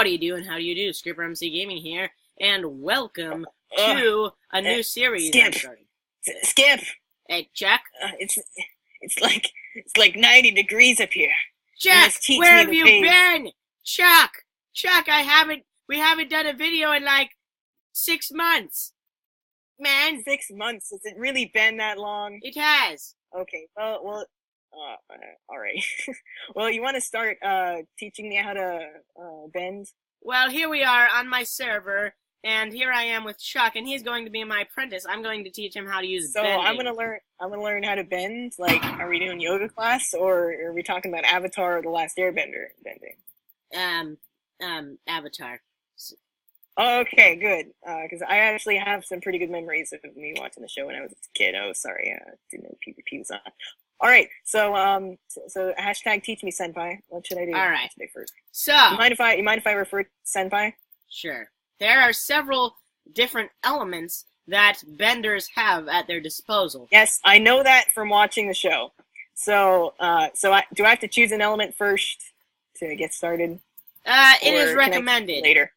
How do you do, and how do you do? Skipper MC Gaming here, and welcome to a new series I'm starting. Skip! Hey, Jack? It's like 90 degrees up here. Jack, where have you been? Chuck, we haven't done a video in like 6 months. Man. 6 months? Has it really been that long? It has. Okay, well, alright. Well, you want to start, teaching me how to, bend? Well, here we are on my server, and here I am with Chuck, and he's going to be my apprentice. I'm going to teach him how to use bending. So I'm gonna learn how to bend. Like, are we doing yoga class, or are we talking about Avatar or The Last Airbender bending? Avatar. Okay, good. Because I actually have some pretty good memories of me watching the show when I was a kid. Oh, sorry, didn't know PvP was on. All right, so hashtag teach me senpai. What should I do? All right. Today first? So you mind if I refer to senpai? Sure. There are several different elements that benders have at their disposal. Yes, I know that from watching the show. So do I have to choose an element first to get started? It is recommended. Later.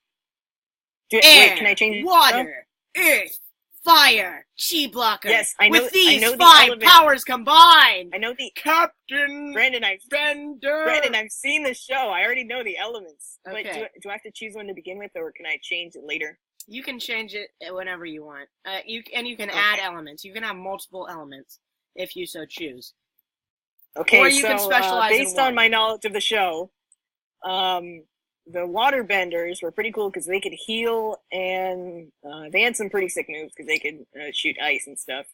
Air, wait, can I change water, earth, fire, chi blocker. Yes, I know. With these I know five powers combined, I know the Captain Brandon. Bender. Brandon, I've seen the show. I already know the elements. Okay. But do I have to choose one to begin with, or can I change it later? You can change it whenever you want. You can add elements. You can have multiple elements if you so choose. Okay, or you can specialize based in one. on my knowledge of the show, the water benders were pretty cool because they could heal, and they had some pretty sick moves because they could shoot ice and stuff.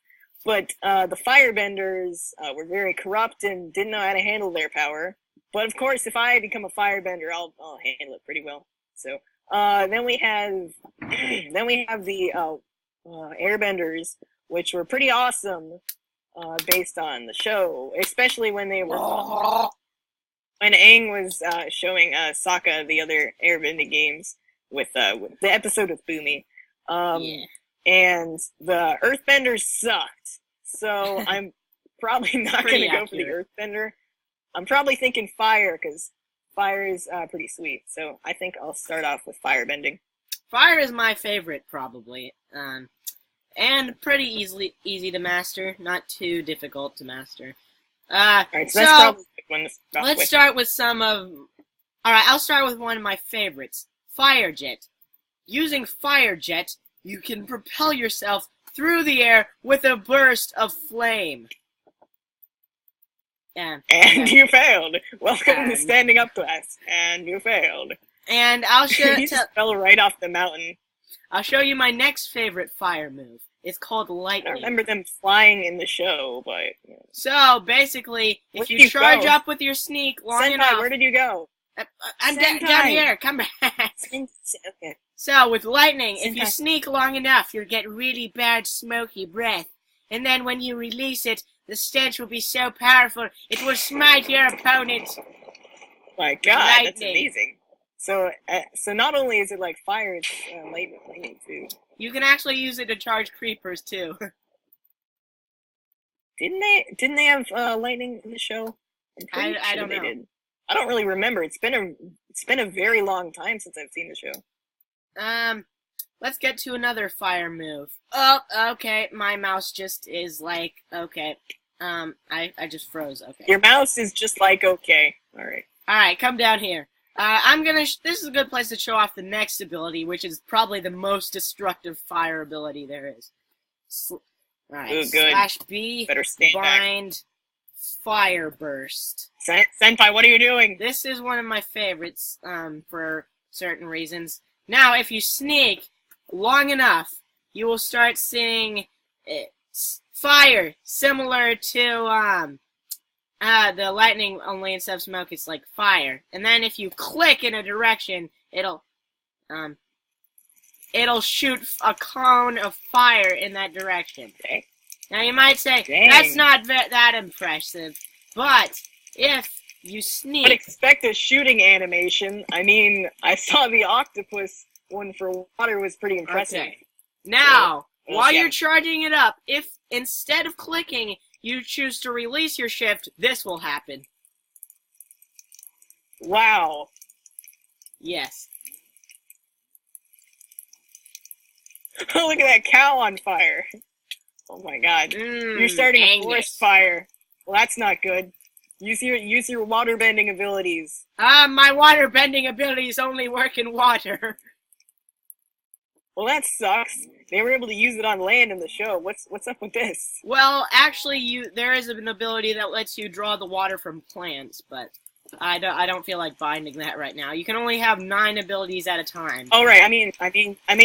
But the firebenders were very corrupt and didn't know how to handle their power. But of course, if I become a firebender, I'll handle it pretty well. So then we have the airbenders, which were pretty awesome based on the show, especially when they were. When Aang was showing Sokka the other airbending games with the episode with Boomy. Yeah. And the earthbenders sucked. So I'm probably not going to go for the earthbender. I'm probably thinking fire, because fire is pretty sweet. So I think I'll start off with firebending. Fire is my favorite, probably. And pretty easy to master. Not too difficult to master. Alright, so that's probably the one to start let's with. start with some of... Alright, I'll start with one of my favorites. Fire Jet. Using Fire Jet, you can propel yourself through the air with a burst of flame. And you failed. Welcome to standing up class. And you failed. And I'll show you just fell right off the mountain. I'll show you my next favorite fire move. It's called lightning. I remember them flying in the show, but... So, basically, if you charge up with your sneak long enough... Senpai, where did you go? I'm down here. Come back. Okay. So, with lightning, if you sneak long enough, you'll get really bad smoky breath. And then when you release it, the stench will be so powerful, it will smite your opponent. My God, that's amazing. So not only is it like fire, it's lightning too. You can actually use it to charge creepers too. Didn't they have lightning in the show? I don't know. Did. I don't really remember. It's been a very long time since I've seen the show. Let's get to another fire move. Oh, okay. My mouse just is like okay. I just froze. Okay. Your mouse is just like okay. All right. All right, come down here. This is a good place to show off the next ability, which is probably the most destructive fire ability there is. Alright, ooh, good. /B, better stand bind, back. fire burst. Senpai, what are you doing? This is one of my favorites, for certain reasons. Now, if you sneak long enough, you will start seeing fire, similar to, the lightning, only instead of smoke, it's like fire. And then if you click in a direction, it'll shoot a cone of fire in that direction. Okay. Now you might say, that's not that impressive, but if you sneak... But expect a shooting animation. I mean, I saw the octopus one for water was pretty impressive. Okay. Now, while you're charging it up, if instead of clicking, you choose to release your shift, this will happen. Wow. Yes. Oh, look at that cow on fire. Oh my god. You're starting a forest fire. Well, that's not good. Use your water bending abilities. My water bending abilities only work in water. Well, that sucks. They were able to use it on land in the show. What's up with this? Well, actually, there is an ability that lets you draw the water from plants, but I don't feel like binding that right now. You can only have 9 abilities at a time. Oh right. I mean,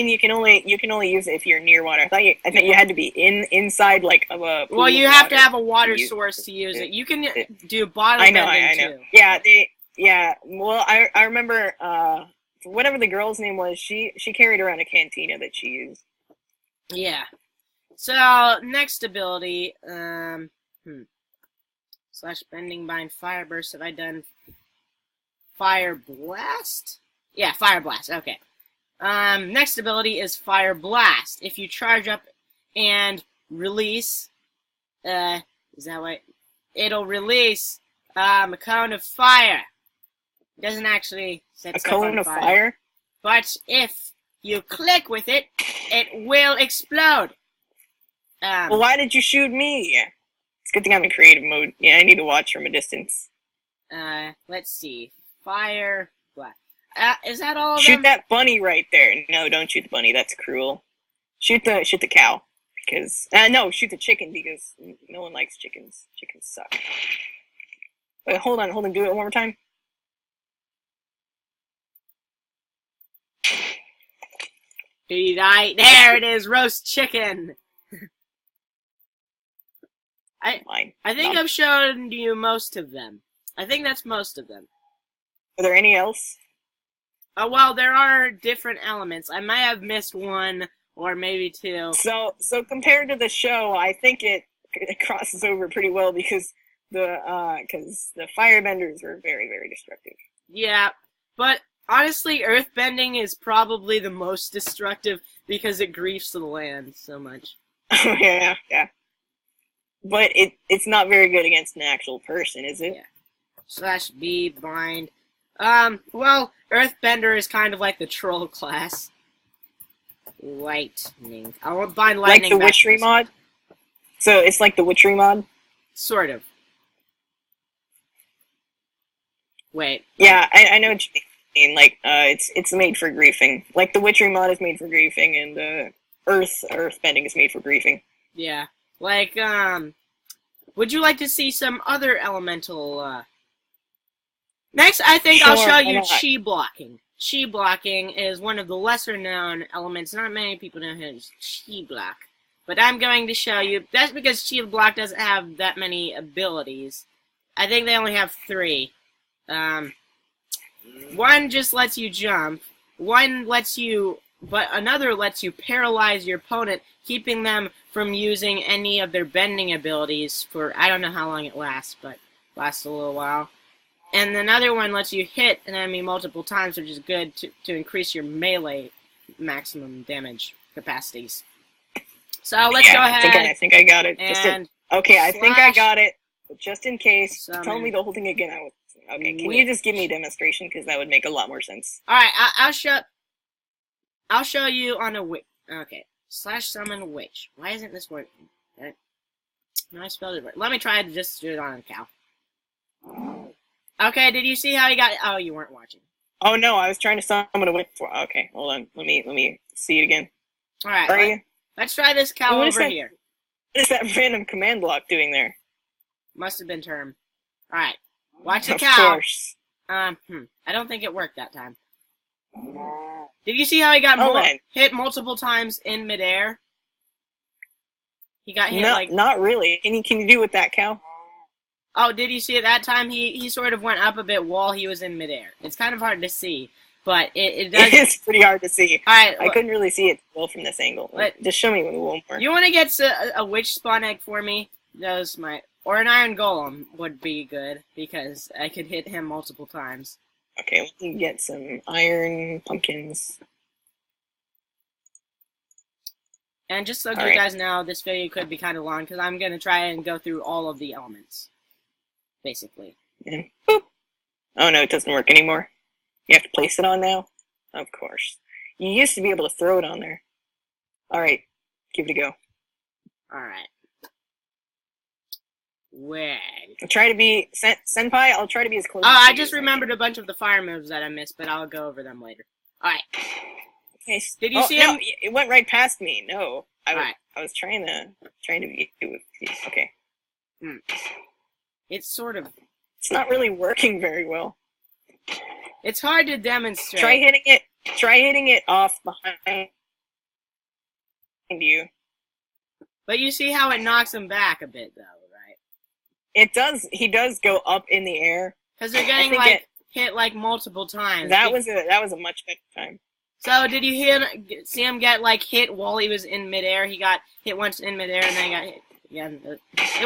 you can only use it if you're near water. I thought you had to be inside like of a. Well, you have to have a water source to use it. You can do bottle bending I know. too. Yeah. Well, I remember whatever the girl's name was. She carried around a cantina that she used. Yeah. So next ability, slash bending bind fire burst. Have I done fire blast? Yeah, fire blast. Okay. Next ability is fire blast. If you charge up and release, is that what? It'll release a cone of fire. It doesn't actually set stuff on fire. A cone of fire? But if you click with it, it will explode. Well, why did you shoot me? It's a good thing I'm in creative mode. Yeah, I need to watch from a distance. Let's see. Fire blast. Is that all of Shoot them? that bunny right there. No, don't shoot the bunny. That's cruel. Shoot the cow. Because no, shoot the chicken because no one likes chickens. Chickens suck. Wait, hold on. Do it one more time. There it is, roast chicken. I think I've shown you most of them. I think that's most of them. Are there any else? Well, there are different elements. I might have missed one or maybe 2. So compared to the show, I think it crosses over pretty well because the firebenders were very, very destructive. Yeah, but honestly, earthbending is probably the most destructive because it griefs the land so much. Oh yeah. But it's not very good against an actual person, is it? Yeah. Slash B bind. Well, Earthbender is kind of like the troll class. Lightning. I won't bind lightning. Like the witchery mod? So it's like the witchery mod? Sort of. Wait. Yeah, I know what you mean. Like, it's made for griefing. Like the witchery mod is made for griefing, and earthbending is made for griefing. Yeah. Like, would you like to see some other elemental, Next, I think I'll show you chi blocking. Chi blocking is one of the lesser known elements. Not many people know how to chi block. But I'm going to show you. That's because chi block doesn't have that many abilities. I think they only have 3. One just lets you jump. One lets you... But another lets you paralyze your opponent, keeping them from using any of their bending abilities for... I don't know how long it lasts, but it lasts a little while. And another one lets you hit an enemy multiple times, which is good to increase your melee maximum damage capacities. So let's go ahead. I think I got it. I think I got it. But just in case, tell me the whole thing again. Okay, can you just give me a demonstration? Because that would make a lot more sense. Alright, I'll show you on a witch. Okay. Slash summon witch. Why isn't this working? Okay. No, I spelled it right. Let me try to just do it on a cow. Okay, did you see how he got it? Oh, you weren't watching. Oh no, I was trying to summon a witch. Okay, hold on. Let me see it again. Alright, let's try this cow over here. What is that random command block doing there? Must have been term. Alright. Watch the cow. Of course. I don't think it worked that time. Did you see how he got hit multiple times in midair? He got hit not really. Can you do with that cow? Oh, did you see it that time? He sort of went up a bit while he was in midair. It's kind of hard to see, but it does. It is pretty hard to see. Alright, I couldn't really see it well from this angle. Just show me a little more. You want to get a witch spawn egg for me? Or an iron golem would be good, because I could hit him multiple times. Okay, let me get some iron pumpkins. And just so you guys know, this video could be kind of long, because I'm going to try and go through all of the elements. Basically. And boop. Oh no, it doesn't work anymore. You have to place it on now? Of course. You used to be able to throw it on there. Alright, give it a go. Alright. Well. I'll try to be... Senpai, I'll try to be as close Oh, as I you just as remembered a bunch of the fire moves that I missed, but I'll go over them later. Alright. Okay. Did you see him? No, it went right past me. No. Alright. I was trying to be with these. Okay. It's sort of... It's not really working very well. It's hard to demonstrate. Try hitting it off behind you. But you see how it knocks him back a bit, though, right? It does. He does go up in the air. Because they're getting hit like multiple times. That was a much better time. So did you see him get hit while he was in midair? He got hit once in midair and then he got hit. Yeah, it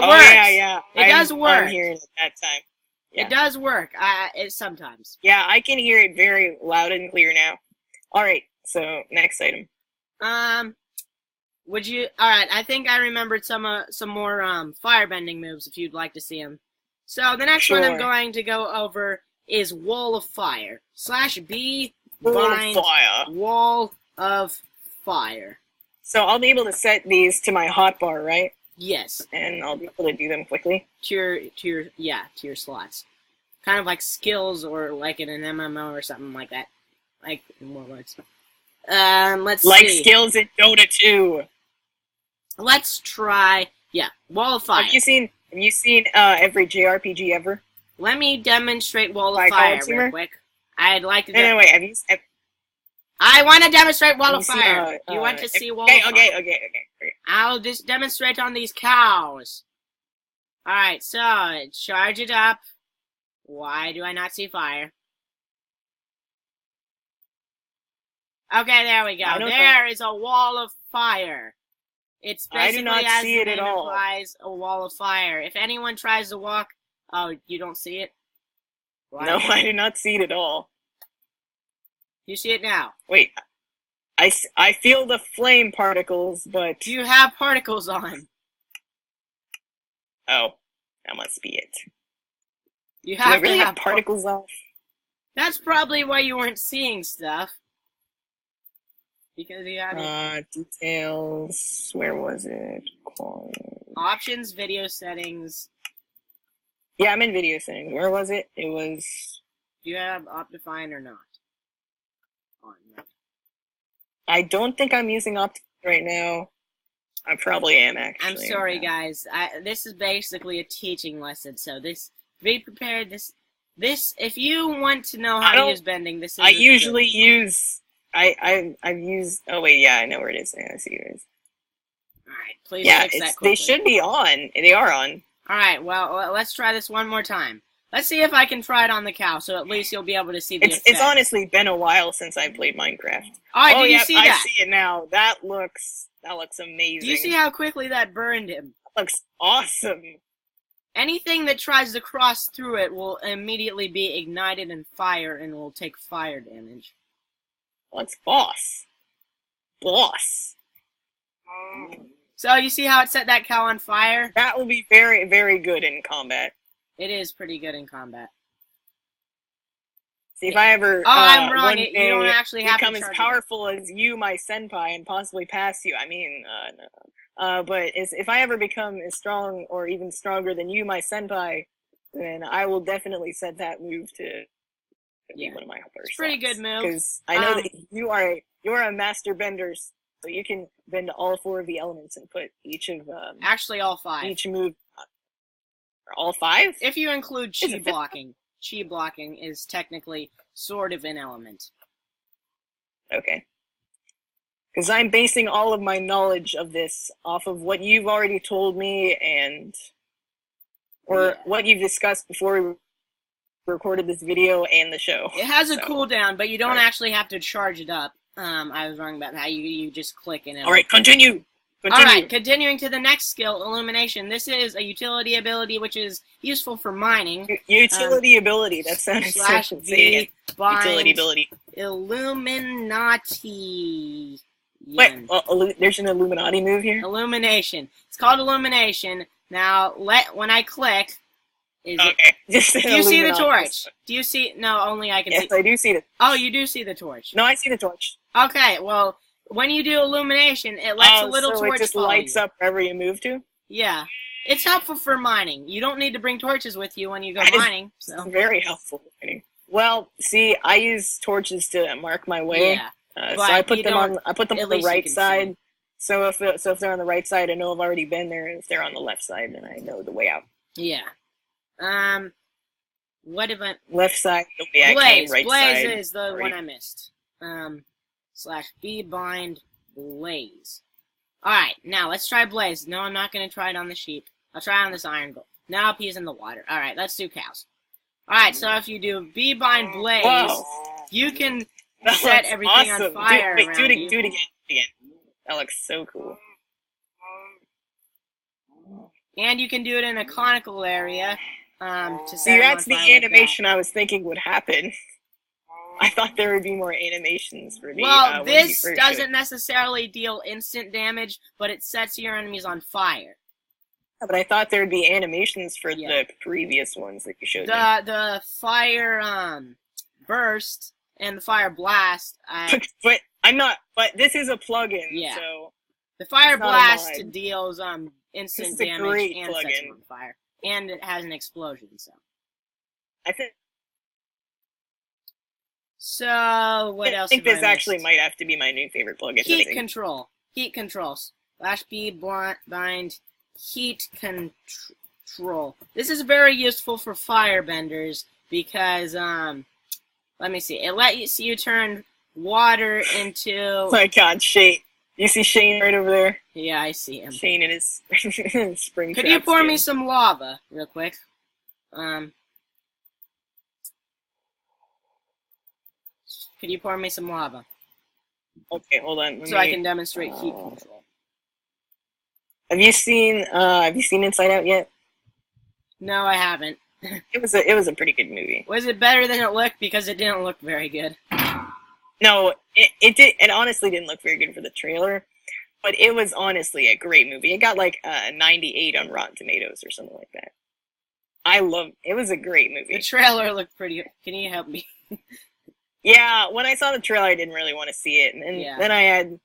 works. Yeah. It does work. I'm hearing it that time. Yeah. It does work. It sometimes. Yeah, I can hear it very loud and clear now. All right. So next item. Would you? All right. I think I remembered some more firebending moves if you'd like to see them. So the next one I'm going to go over is Wall of Fire /B bind Wall of Fire. So I'll be able to set these to my hotbar, right? Yes. And I'll be able to do them quickly. To your slots. Kind of like skills or like in an MMO or something like that. Like in Warlords. Let's see. Like skills in Dota 2. Let's try Wall of Fire. Have you seen every JRPG ever? Let me demonstrate Wall of Fire real quick. I'd like to Anyway, I want to demonstrate Wall of Fire. You want to see Wall of Fire? Okay. I'll just demonstrate on these cows. Alright, so, charge it up. Why do I not see fire? Okay, there we go. There is a wall of fire. It's basically as the name implies, a wall of fire. If anyone tries to walk... Oh, you don't see it? Why? No, I do not see it at all. You see it now? Wait. I feel the flame particles, but... Do you have particles on? Oh, that must be it. You have do I really have particles off? That's probably why you weren't seeing stuff. Because you had details. Where was it? Options, video settings. Yeah, I'm in video settings. Where was it? It was... Do you have Optifine or not? On. I don't think I'm using Optifine right now. I probably am, actually. I'm sorry, guys. This is basically a teaching lesson, so be prepared. This, if you want to know how to use bending, this is... I usually use... I've used... Oh, wait, yeah, I know where it is. I see where it is. Alright, please fix that quickly. They should be on. They are on. Alright, well, let's try this one more time. Let's see if I can try it on the cow, so at least you'll be able to see the effect. It's honestly been a while since I played Minecraft. Did you see that? I see it now. That looks amazing. Do you see how quickly that burned him? That looks awesome. Anything that tries to cross through it will immediately be ignited in fire and will take fire damage. What's boss? Boss. So you see how it set that cow on fire? That will be very, very good in combat. It is pretty good in combat. See, if I ever I'm wrong. You don't actually have to become as powerful as you, my senpai, and possibly pass you. I mean, no. But if I ever become as strong or even stronger than you, my senpai, then I will definitely set that move to be one of my first. It's a pretty good move. Because I know that you're a master bender, so you can bend all 4 of the elements and put each of actually all 5. Each move. All 5? If you include chi blocking. Chi blocking is technically sort of an element. Okay. Because I'm basing all of my knowledge of this off of what you've already told me and... Or what you've discussed before we recorded this video and the show. It has a cooldown, but you don't actually have to charge it up. I was wrong about that. You just click and it'll... Alright, continue! Alright, continuing to the next skill, Illumination. This is a utility ability which is useful for mining. Utility ability, that sounds so /V utility ability. Illuminati. Wait, there's an Illuminati move here? Illumination. It's called Illumination. Now, when I click... Do you see the torch? Do you see... No, only I can see... Yes, I do see the... Oh, you do see the torch. No, I see the torch. Okay, well... when you do illumination, it lets a little so torch it just follow lights you. up wherever you move to? Yeah. It's helpful for mining. You don't need to bring torches with you when you go That is mining. So very helpful. Well, see, I use torches to mark my way. yeah. So but I put you them don't- on. I put them at on the least you right can see. side. So if they're on the right side, I know I've already been there. And if they're on the left side, then I know the way out. Yeah. What if I... Left side, the way I came. Blaze. Right Blaze side. is the right. one I missed. /B bind Blaze. Alright, now let's try Blaze. No, I'm not going to try it on the sheep. I'll try it on this iron gold. Now he's in the water. Alright, let's do cows. Alright, so if you do B bind Blaze, Whoa. you can That set looks everything awesome. on fire Do it around again. you. Do it again. That looks so cool. And you can do it in a conical area to set See, them that's on the fire like that. animation I was thinking would happen. I thought there would be more animations for the. Well, when you this first doesn't showed. necessarily deal instant damage, but it sets your enemies on fire. But I thought there would be animations for Yeah. the previous ones that you showed me. The fire burst and the fire blast. But I'm not. But this is a plugin. Yeah. So The fire It's not a blast mod. deals This instant is a damage great and sets plugin. them on fire, and it has an explosion. So what else? I think have this I actually missed? might have to be my new favorite plugin. Heat control. Heat controls. /B bind heat control. This is very useful for firebenders because let me see. It lets you turn water into. Oh my God, Shane! You see Shane right over there? Yeah, I see him. Shane in his spring. Could you pour me skin. some lava real quick? Could you pour me some lava Okay, hold on. so I can demonstrate heat control? Have you seen Inside Out yet? No, I haven't. It was a pretty good movie. Was it better than it looked? Because it didn't look very good. No, it did. It honestly didn't look very good for the trailer, but it was honestly a great movie. It got like 98 on Rotten Tomatoes or something like that. It was a great The movie. trailer looked pretty. Can you help me? Yeah, when I saw the trailer, I didn't really want to see it, and then I had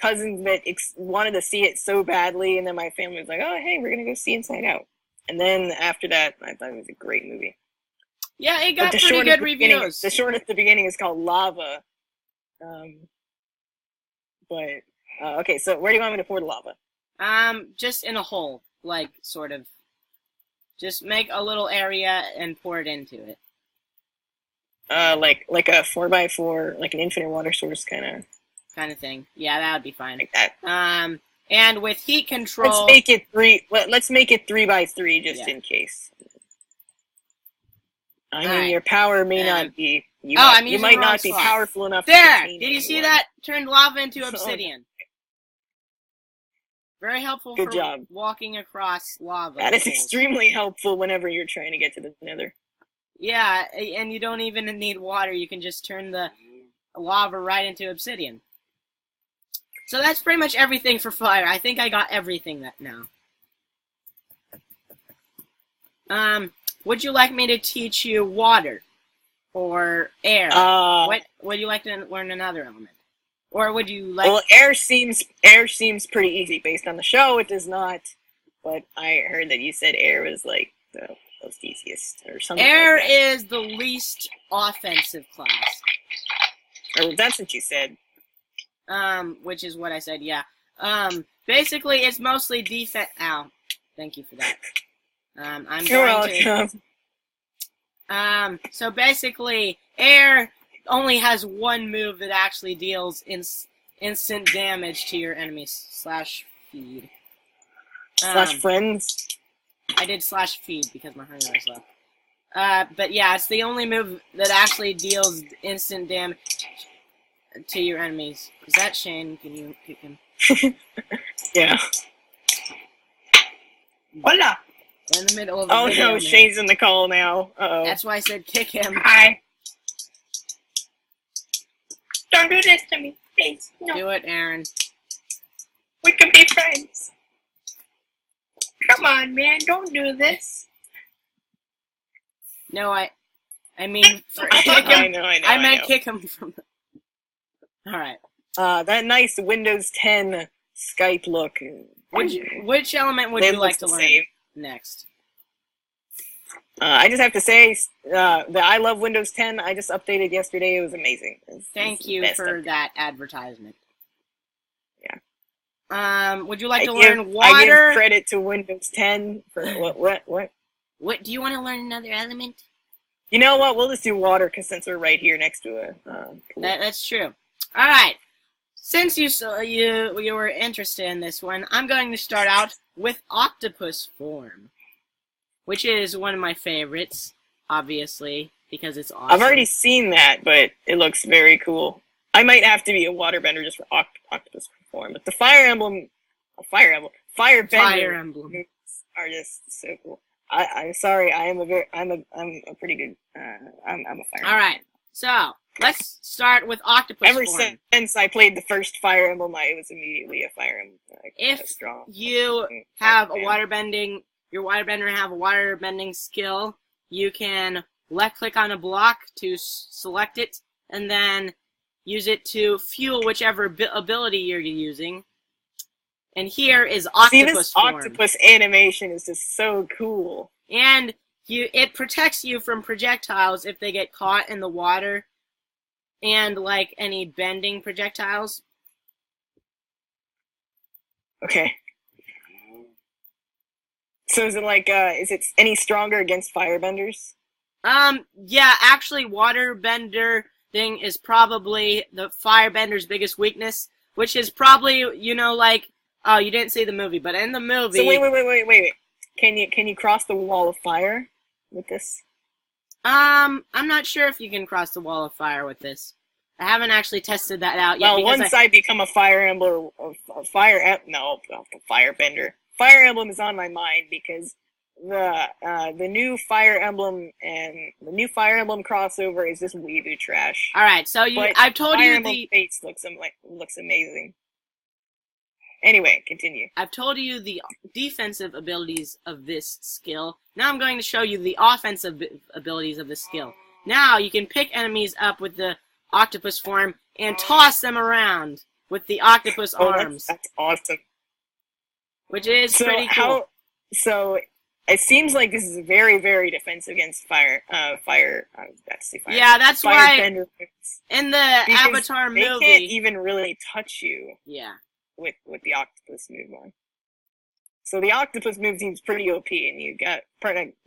cousins that wanted to see it so badly, and then my family was like, "Oh, hey, we're gonna go see Inside Out." And then after that, I thought it was a great movie. Yeah, it But got the pretty short at good the beginning- reviews. The short at the beginning is called Lava. But okay, so where do you want me to pour the lava? Just in a hole, like sort of. Just make a little area and pour it into it. Like a 4x4, like an infinite water source kind of Thing. Yeah, that would be fine. like that. And with heat control. Let's make it 3x3 just Yeah. in case. I mean, Alright. your power may not be. You I'm might using the wrong not be slot. powerful enough. to There! contain Did you see anyone. that? Turned lava into Oh, obsidian. Very helpful Good for job. walking across lava. That is pools. extremely helpful whenever you're trying to get to the Nether. Yeah, and you don't even need water. You can just turn the lava right into obsidian. So that's pretty much everything for fire. I think I got everything that now. Would you like me to teach you water or air? What would you like to learn another element? Or would you like? Well, air seems pretty easy based on the show. It does not, but I heard that you said air was like the most easiest or something. Air like that. is the least offensive class. Or that's what you said. Which is what I said. Yeah. Basically, it's mostly defense. Ow. Thank you for that. I'm You're going welcome. to. So basically, air only has one move that actually deals instant damage to your enemies. /feed. Slash friends. I did /feed because my hunger was low. But yeah, it's the only move that actually deals instant damage to your enemies. Is that Shane? Can you kick him? Yeah. Hola. We're in the middle of the Oh video, no, man. Shane's in the call now. Uh-oh. That's why I said kick him. Hi. Don't do this to me, please. No, Do it, Aaron. we can be friends. Come on, man, don't do this. No, I mean, kick I him. know. I meant kick him from the... Alright. that nice Windows 10 Skype look. Which element would They you like look to the learn same. next? I just have to say that I love Windows 10. I just updated yesterday. It was amazing. Thank it's you the best for update. that advertisement. Yeah. Would you like to I learn give water? credit to Windows 10 for what? What do you want to learn another element? You know what? We'll just do water because since we're right here next to a pool. That's true. All right. Since you were interested in this one, I'm going to start out with octopus form, which is one of my favorites, obviously, because it's awesome. I've already seen that, but it looks very cool. I might have to be a waterbender just for octopus form, but the Fire Emblem moves are just so cool. I'm sorry, I'm a pretty good. I'm a Fire Emblem. All right, so let's start with octopus Ever form. since I played the first Fire Emblem, I was immediately a Fire Emblem. If strong. you have a waterbending, your waterbender have a waterbending skill, you can left-click on a block to select it, and then use it to fuel whichever ability you're using. And here is octopus See, this form. octopus animation is just so cool. And it protects you from projectiles if they get caught in the water, and like any bending projectiles. Okay. So is it like, is it any stronger against firebenders? Yeah, actually, waterbender thing is probably the firebender's biggest weakness, which is probably, like, oh, you didn't see the movie, but in the movie... So wait. Can you cross the wall of fire with this? I'm not sure if you can cross the wall of fire with this. I haven't actually tested that out yet. Well, once I become a Fire Emblem, the Firebender. Fire Emblem is on my mind because the new Fire Emblem and the new Fire Emblem crossover is just weeboo trash. All right, so I've told Fire you Emblem Fates looks amazing. Anyway, continue. I've told you the defensive abilities of this skill. Now I'm going to show you the offensive abilities of this skill. Now you can pick enemies up with the octopus form and toss them around with the octopus arms. That's awesome. Which is pretty cool. So it seems like this is very, very defensive against fire. Yeah, that's why Firebender in the Avatar they movie, can't even really touch you. Yeah. With the octopus move on. So the octopus move seems pretty OP, and you got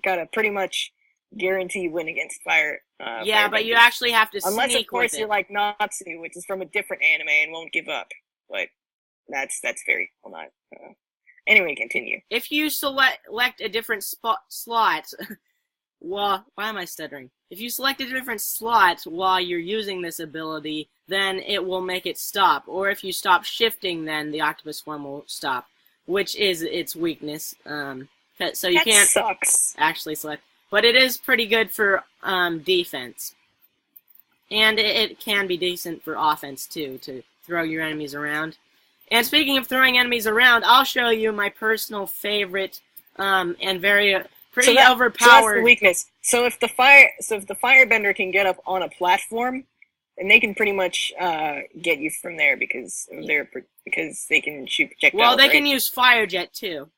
a pretty much guarantee win against fire. Yeah, but you actually have to unless sneak of course with you're it. like Natsu, which is from a different anime and won't give up. But that's very cool. Not anyway. Continue. If you select a different slot, well, why am I stuttering? If you select a different slot while you're using this ability, then it will make it stop. Or if you stop shifting, then the octopus form will stop, which is its weakness. So you can't actually select. But it is pretty good for defense. And it can be decent for offense, too, to throw your enemies around. And speaking of throwing enemies around, I'll show you my personal favorite and pretty overpowered. So that's the weakness. So if the firebender can get up on a platform, then they can pretty much get you from there because they can shoot projectiles. Well, they can use fire jet too.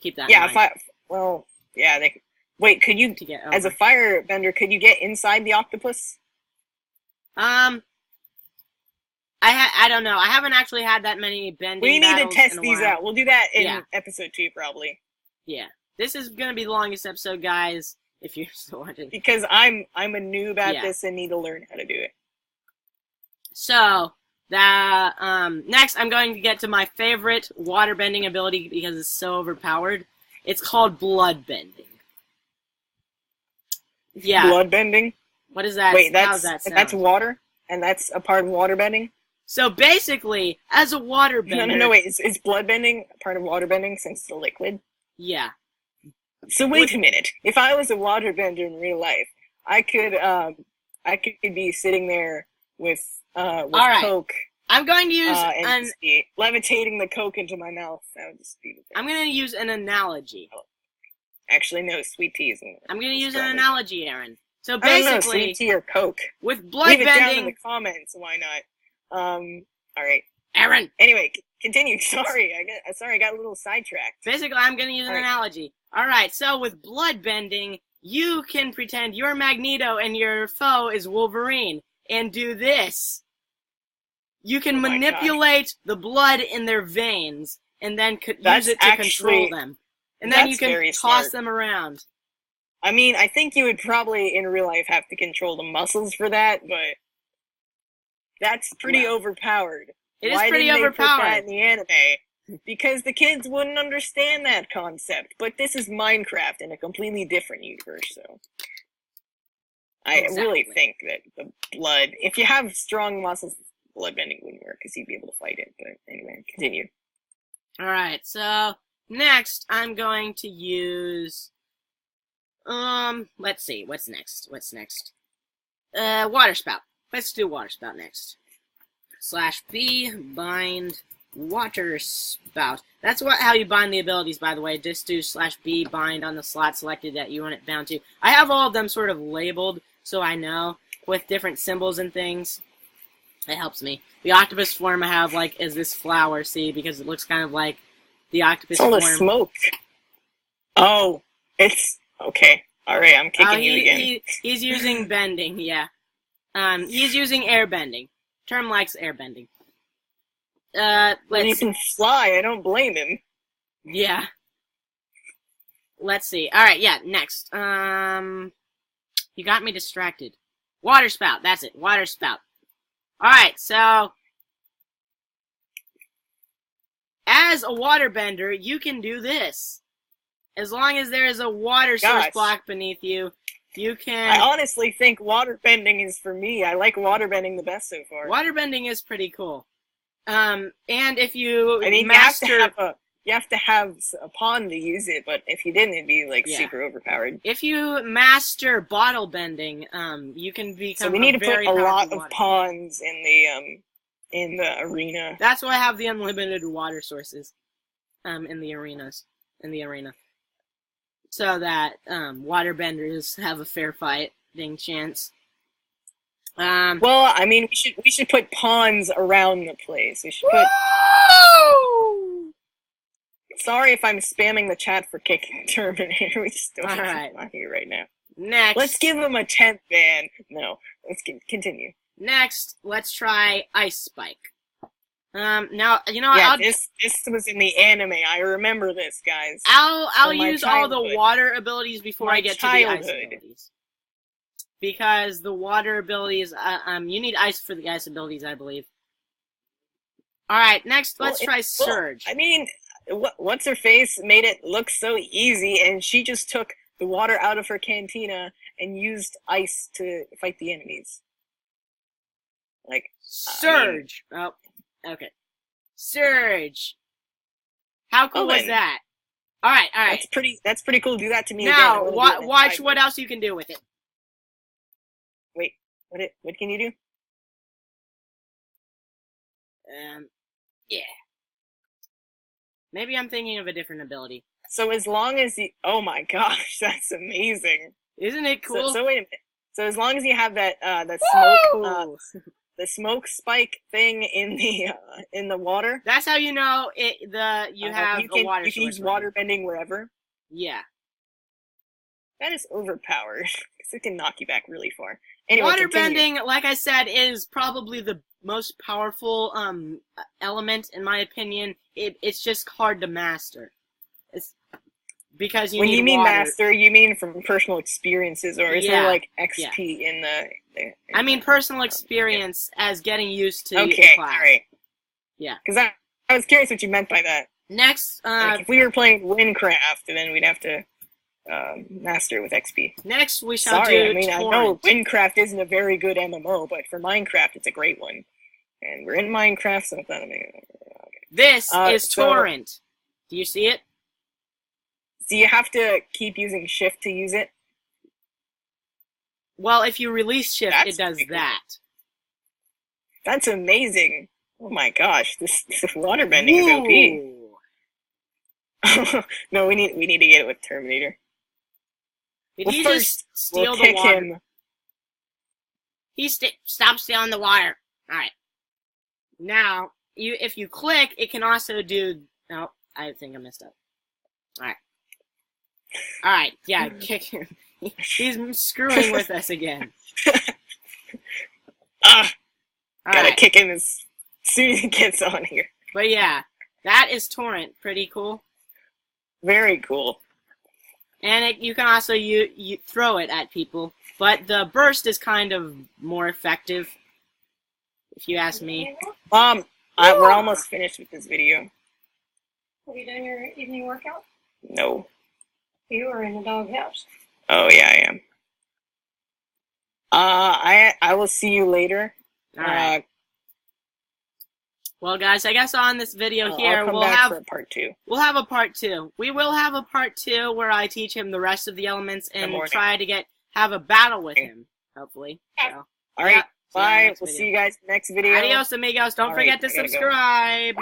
Keep that. Yeah, in mind. they. Wait, could you as a firebender? Could you get inside the octopus? I don't know. I haven't actually had that many bending. We need to test these while. out. We'll do that in episode 2 probably. Yeah. This is going to be the longest episode, guys, if you're still watching. Because I'm a noob at this and need to learn how to do it. So, next I'm going to get to my favorite waterbending ability because it's so overpowered. It's called blood bending. Yeah. Blood bending? What is that? Wait, how does that sound? That's water? And that's a part of waterbending? So basically, as a waterbender... No, wait, is blood bending a part of waterbending since it's a liquid? Yeah. So wait a minute. If I was a waterbender in real life, I could be sitting there with Coke. I'm going to use and just be levitating the Coke into my mouth. That would just be. I'm going to use an analogy. Actually, no, sweet tea isn't. I'm going to use an analogy, Aaron. So I don't know, basically, sweet tea or Coke. with blood Leave it bending, down in the comments. Why not? All right. Aaron. Anyway, continue. Sorry, I got a little sidetracked. Basically, I'm going to use an analogy. All right, so with blood bending, you can pretend you're Magneto and your foe is Wolverine and do this. You can manipulate the blood in their veins and then use it to control them. And then you can toss them around. I mean, I think you would probably, in real life, have to control the muscles for that, but that's pretty overpowered. It is pretty overpowered. Why didn't they put that in the anime? Because the kids wouldn't understand that concept. But this is Minecraft in a completely different universe, so... I really think that the blood... If you have strong muscles, blood bending wouldn't work, because you'd be able to fight it. But anyway, continue. Alright, so... Next, I'm going to use... let's see, what's next? Water spout. Let's do water spout next. /B, bind, water spout. That's how you bind the abilities, by the way. Just do /B, bind on the slot selected that you want it bound to. I have all of them sort of labeled, so I know, with different symbols and things. It helps me. The octopus form I have, is this flower, see, because it looks kind of like the octopus form. It's all the smoke. Oh, it's... Okay. Alright, I'm kicking you again. He's using bending, yeah. He's using air bending. Term likes air bending. When he can fly, I don't blame him. Yeah. Let's see. Alright, yeah, next. You got me distracted. Water spout, that's it. Water spout. Alright, so... As a waterbender, you can do this. As long as there is a water source block beneath you, you can... I honestly think waterbending is for me. I like waterbending the best so far. Waterbending is pretty cool. And if you master... You have to have a pond to use it, but if you didn't, it'd be, super overpowered. If you master bottle bending, you can become So we need to put a lot of ponds in the arena. That's why I have the unlimited water sources in the arena. So that waterbenders have a fair fighting chance. Well, I mean, we should put ponds around the place. We should put... Sorry if I'm spamming the chat for kicking Terminator. We just don't have on here right now. Next. Let's give him a 10th ban. No, let's continue. Next, let's try Ice Spike. Now, Yeah, this was in the anime. I remember this, guys. I'll use all the water abilities before I get to the ice abilities. Because the water abilities, you need ice for the ice abilities, I believe. Alright, next, let's try Surge. I mean, what's her face made it look so easy, and she just took the water out of her cantina and used ice to fight the enemies. Surge! Oh, okay. Surge! How cool was that? Alright. That's pretty cool. Do that to me now, again. Now, watch what else you can do with it. Wait, what can you do? Yeah. Maybe I'm thinking of a different ability. So as long as you... Oh my gosh, that's amazing. Isn't it cool? So wait a minute. So as long as you have that smoke... the smoke spike thing in the water. That's how you know you have a water source. You can use water bending wherever. Yeah. That is overpowered, because it can knock you back really far. Anyway, water bending, like I said, is probably the most powerful element, in my opinion. It's just hard to master. It's because you when need you mean water. Master, you mean from personal experiences, or is there XP in the? I mean personal experience as getting used to the class. Alright. Yeah. Because I was curious what you meant by that. Next, if we were playing Windcraft, then we'd have to master with XP. Next, we shall do Torrent. I know Windcraft isn't a very good MMO, but for Minecraft, it's a great one. And we're in Minecraft, so that This is Torrent. Do you see it? Do you have to keep using Shift to use it? Well, if you release Shift, it does that. That's amazing. Oh my gosh, this waterbending is OP. No, we need to get it with Terminator. Did he just steal the water? Stop stealing the water. Alright. Now, if you click, it can also do... No, I think I messed up. Alright, yeah, kick him. He's screwing with us again. Gotta kick him as soon as he gets on here. But yeah, that is Torrent. Pretty cool. Very cool. And you can also you throw it at people. But the burst is kind of more effective, if you ask me. We're almost finished with this video. Have you done your evening workout? No. You are in the doghouse. Oh yeah, I am. I will see you later. Alright. Well, guys, I guess on this video here, we'll have a part 2. We'll have a part 2. We will have a part 2 where I teach him the rest of the elements and try to have a battle with him, hopefully. So, Alright, bye. We'll see you guys next video. Adios, amigos. Don't forget to subscribe.